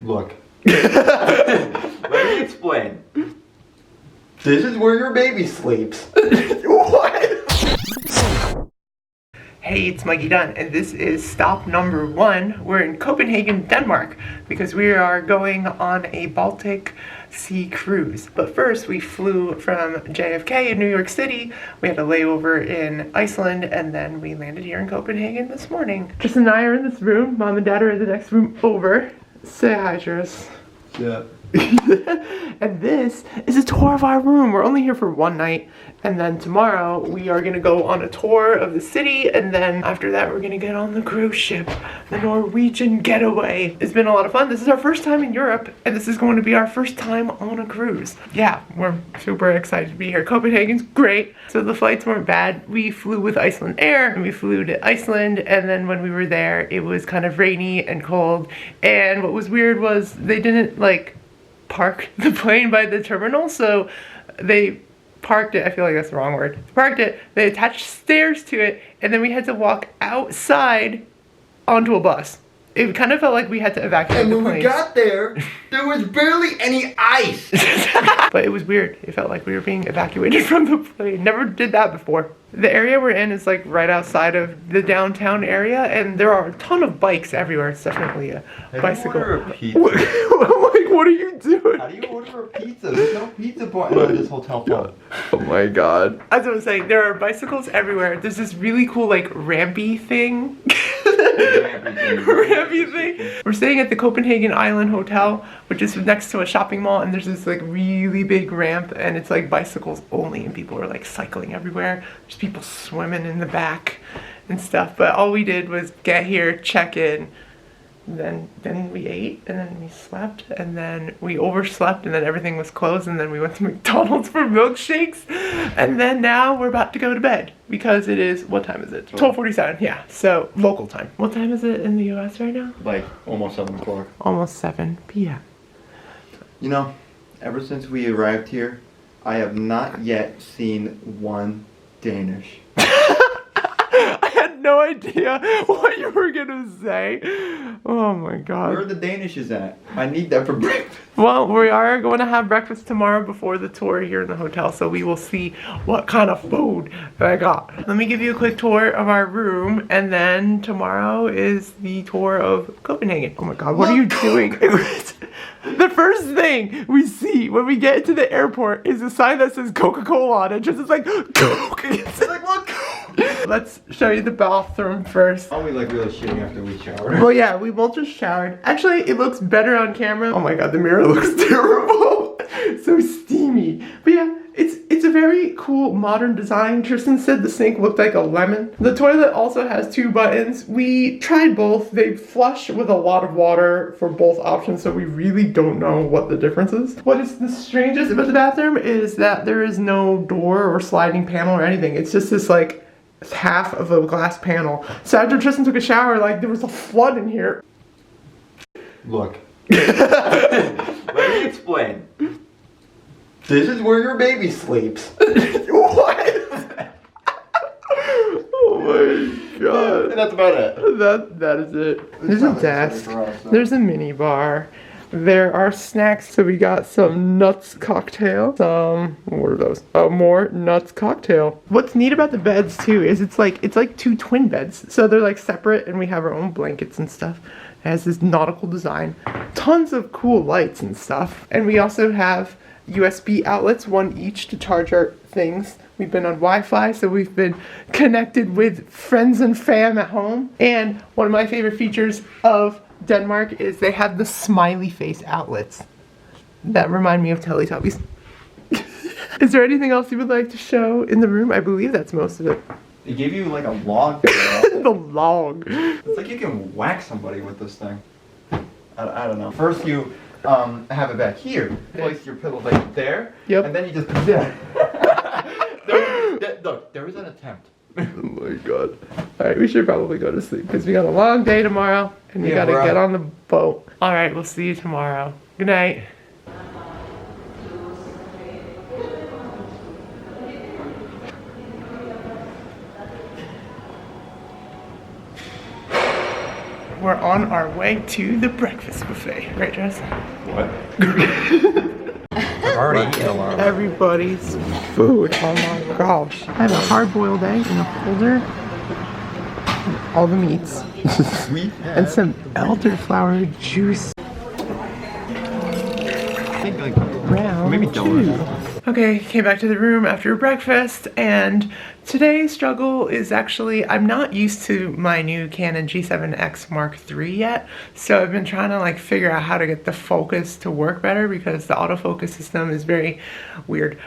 Look. Let me explain. This is where your baby sleeps. What? Hey, it's Mikey Dunn, and this is stop number 1. We're in Copenhagen, Denmark, because we are going on a Baltic Sea cruise. But first, we flew from JFK in New York City. We had a layover in Iceland, and then we landed here in Copenhagen this morning. Tristan and I are in this room. Mom and Dad are in the next room over. Say hi, Tris. Yeah. And this is a tour of our room. We're only here for one night, and then tomorrow we are gonna go on a tour of the city, and then after that we're gonna get on the cruise ship, the Norwegian Getaway. It's been a lot of fun. This is our first time in Europe, and this is going to be our first time on a cruise. Yeah, we're super excited to be here. Copenhagen's great. So the flights weren't bad. We flew with Iceland Air, and we flew to Iceland, and then when we were there it was kind of rainy and cold, and what was weird was they didn't park the plane by the terminal, so they parked it, I feel like that's the wrong word, parked it, they attached stairs to it, and then we had to walk outside onto a bus. It kind of felt like we had to evacuate the plane. And when we got there, there was barely any ice. But it was weird. It felt like we were being evacuated from the plane. Never did that before. The area we're in is right outside of the downtown area, and there are a ton of bikes everywhere. It's definitely a bicycle. Order a pizza. What are you doing? How do you order a pizza? There's no pizza point in this hotel phone. Oh my god. As I was saying, there are bicycles everywhere. There's this really cool rampy thing. Rampy thing. We're staying at the Copenhagen Island Hotel, which is next to a shopping mall, and there's this really big ramp, and it's bicycles only, and people are cycling everywhere. There's people swimming in the back and stuff, but all we did was get here, check in, then we ate, and then we slept, and then we overslept, and then everything was closed, and then we went to McDonald's for milkshakes, and then now we're about to go to bed because it is, what time is it? 12:47. Yeah, so local time. What time is it in the US right now? Almost 7 o'clock. Almost 7 p.m. You know, ever since we arrived here, I have not yet seen one Danish. I had no idea what you were gonna say. Oh my god. Where are the Danishes at? I need that for breakfast. Well, we are going to have breakfast tomorrow before the tour here in the hotel, so we will see what kind of food I got. Let me give you a quick tour of our room, and then tomorrow is the tour of Copenhagen. Oh my god, what are you doing? The first thing we see when we get to the airport is a sign that says Coca-Cola on it. Just Coke. It's look. Let's show you the bathroom first. I'll be really shitting after we showered. Well, yeah, we both just showered. Actually, it looks better on camera. Oh my god, the mirror looks terrible. So steamy. But yeah, it's a very cool modern design. Tristan said the sink looked like a lemon. The toilet also has 2 buttons. We tried both. They flush with a lot of water for both options, so we really don't know what the difference is. What is the strangest about the bathroom is that there is no door or sliding panel or anything. It's just this half of a glass panel. So after Tristan took a shower, there was a flood in here. Look. Let me explain. This is where your baby sleeps. What? Oh my god. And that's about it. That is it. There's a desk. There's a mini bar. There are snacks, so we got some nuts cocktail. What are those? More nuts cocktail. What's neat about the beds too is it's like 2 twin beds. So they're separate, and we have our own blankets and stuff. It has this nautical design. Tons of cool lights and stuff. And we also have USB outlets, 1 each to charge our things. We've been on Wi-Fi, so we've been connected with friends and fam at home. And one of my favorite features of Denmark is they have the smiley face outlets that remind me of Teletubbies. Is there anything else you would like to show in the room? I believe that's most of it. They gave you a log. The log. It's you can whack somebody with this thing. I don't know. First you have it back here. Place your pillow there. Yep. And then you just look, there is an attempt. Oh my god. Alright, we should probably go to sleep because we got a long day tomorrow and we gotta get on the boat. Alright, we'll see you tomorrow. Good night. we're on our way to the breakfast buffet. Right, Jess? What? I've already eaten a lot. Everybody's food. Oh my gosh. I have a hard-boiled egg in a holder. All the meats. Sweet. And some elderflower juice. I think like Round maybe two. donuts. Okay, came back to the room after breakfast, and today's struggle is actually, I'm not used to my new Canon G7X Mark III yet, so I've been trying to like figure out how to get the focus to work better because the autofocus system is very weird.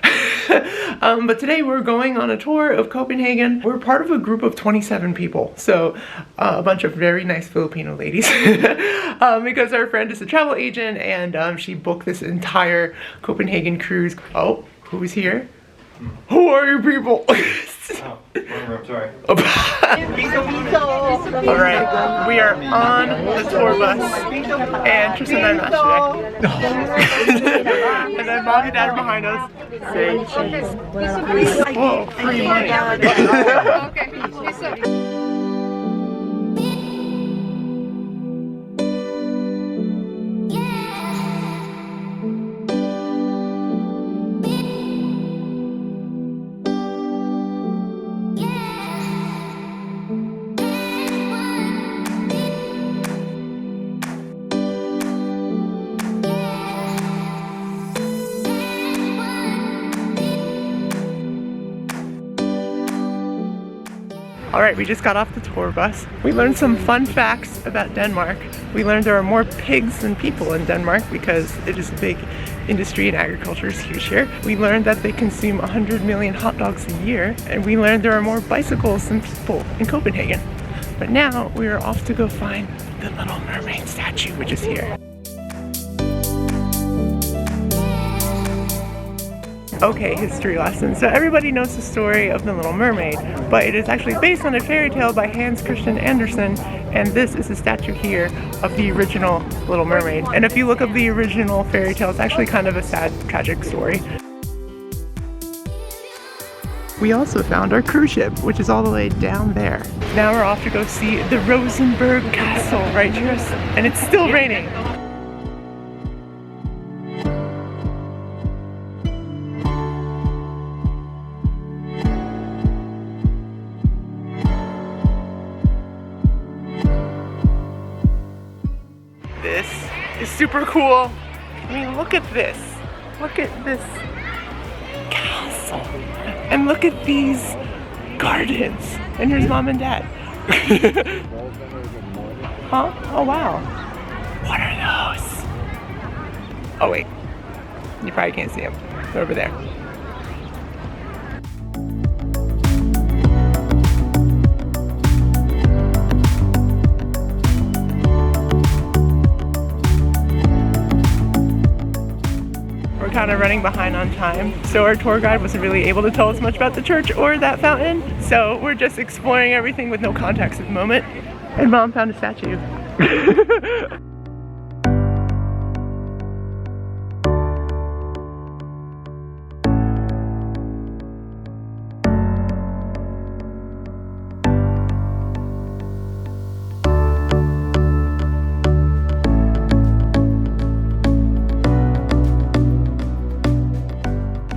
But today we're going on a tour of Copenhagen. We're part of a group of 27 people, so a bunch of very nice Filipino ladies because our friend is a travel agent and she booked this entire Copenhagen cruise. Oh, who's here? Who are you people? Oh, wrong room, sorry. Alright, we are on the tour bus, and Tristan and I are today. And then mom and dad are behind us. Say cheese. Whoa, free money. Alright, we just got off the tour bus. We learned some fun facts about Denmark. We learned there are more pigs than people in Denmark because it is a big industry and agriculture is huge here. We learned that they consume 100 million hot dogs a year, and we learned there are more bicycles than people in Copenhagen. But now we are off to go find the Little Mermaid statue, which is here. Okay, history lesson. So everybody knows the story of The Little Mermaid, but it is actually based on a fairy tale by Hans Christian Andersen, and this is a statue here of the original Little Mermaid. And if you look up the original fairy tale, it's actually kind of a sad, tragic story. We also found our cruise ship, which is all the way down there. Now we're off to go see the Rosenborg Castle, right, Tris? And it's still raining. This is super cool. I mean, look at this. Look at this castle. And look at these gardens. And here's mom and dad. Huh? Oh, wow. What are those? Oh, wait. You probably can't see them. They're over there. Kind of running behind on time, so our tour guide wasn't really able to tell us much about the church or that fountain, so we're just exploring everything with no context at the moment. And mom found a statue.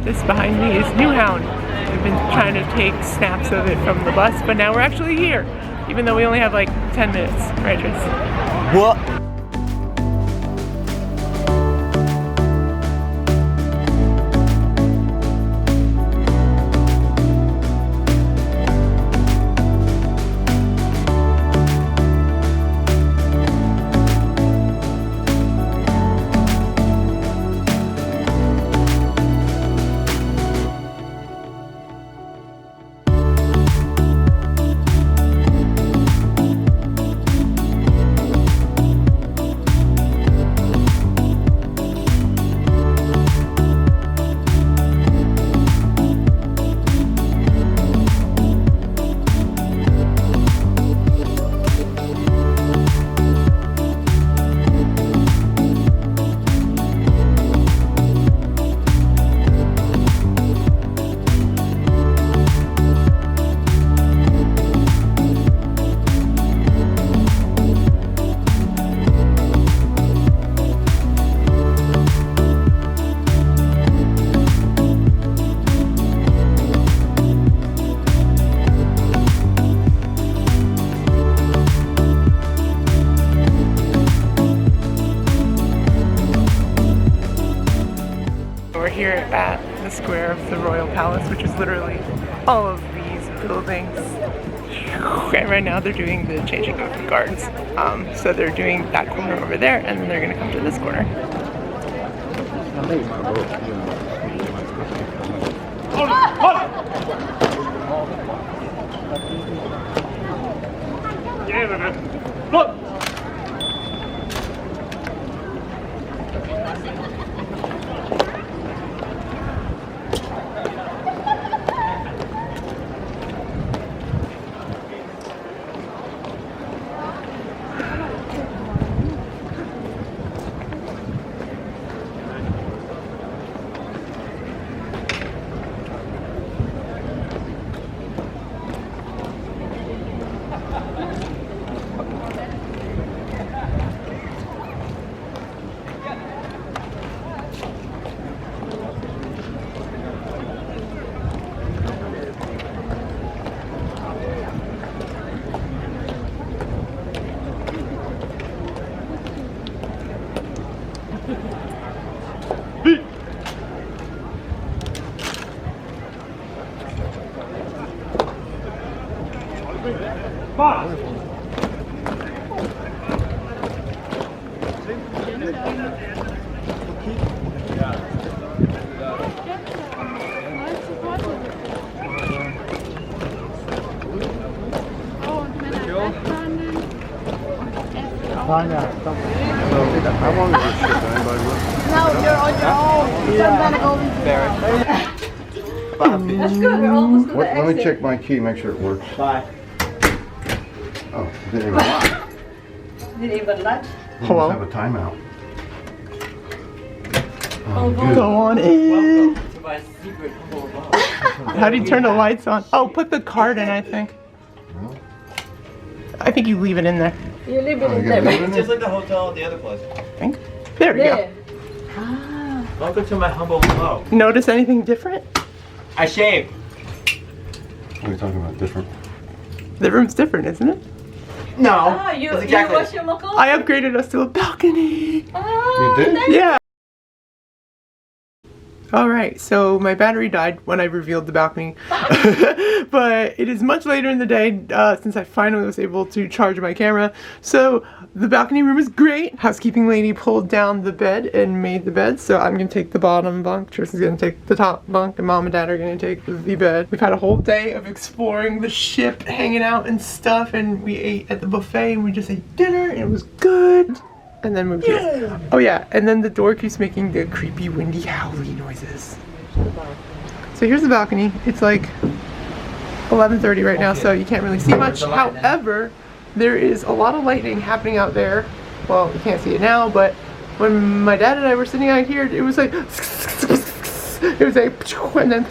This behind me is Newhound. We've been trying to take snaps of it from the bus, but now we're actually here, even though we only have like 10 minutes, right, Tris? What? here at the square of the Royal Palace, which is literally all of these buildings. And right now they're doing the changing of the guards. So they're doing that corner over there, and then they're gonna come to this corner. Look! I wanted to ship anybody with. No, you're on your own. That's good. We're almost to the Let me exit. check my key, make sure it works. Bye. Oh, didn't even lock. Did anybody like? Hello? Have a timeout. Go on in. To my secret hole. How do you turn the lights on? Oh, put the card in, I think. I think you leave it in there. You leave it Oh, in you there. got it in Just there? like the hotel at the other place. I think. There we go. There. Ah. Welcome to my humble abode. Notice anything different? I shaved. What are you talking about? Different? The room's different, isn't it? No. Ah, you that's exactly. what's your muckle? I upgraded us to a balcony. Ah, You did? there- Yeah. Alright, so my battery died when I revealed the balcony. But it is much later in the day since I finally was able to charge my camera. So the balcony room is great. Housekeeping lady pulled down the bed and made the bed. So I'm going to take the bottom bunk. Tristan's going to take the top bunk. And mom and dad are going to take the bed. We've had a whole day of exploring the ship, hanging out and stuff. And we ate at the buffet and we just ate dinner and it was good. And then moved here. Oh yeah, and then the door keeps making the creepy, windy, howly noises. So here's the balcony. It's like 11:30 right now, so you can't really see much. However, there is a lot of lightning happening out there. Well, you can't see it now, but when my dad and I were sitting out here, it was like, it was like, and then,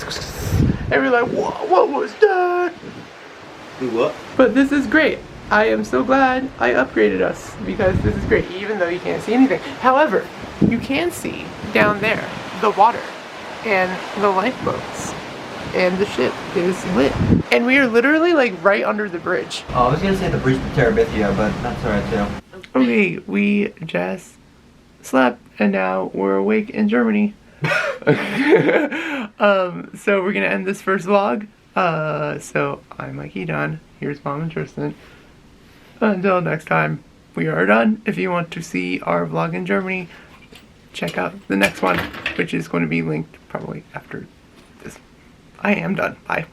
and we were like, what was that? What? But this is great. I am so glad I upgraded us because this is great, even though you can't see anything. However, you can see down there the water and the lifeboats and the ship is lit. And we are literally like right under the bridge. Oh, I was gonna say the bridge to Terabithia, but that's alright too. Okay, we just slept and now we're awake in Germany. So we're gonna end this first vlog. So I'm Mikey Dunn. Here's Mom and Tristan. Until next time, we are done. If you want to see our vlog in Germany, check out the next one, which is going to be linked probably after this. I am done. Bye.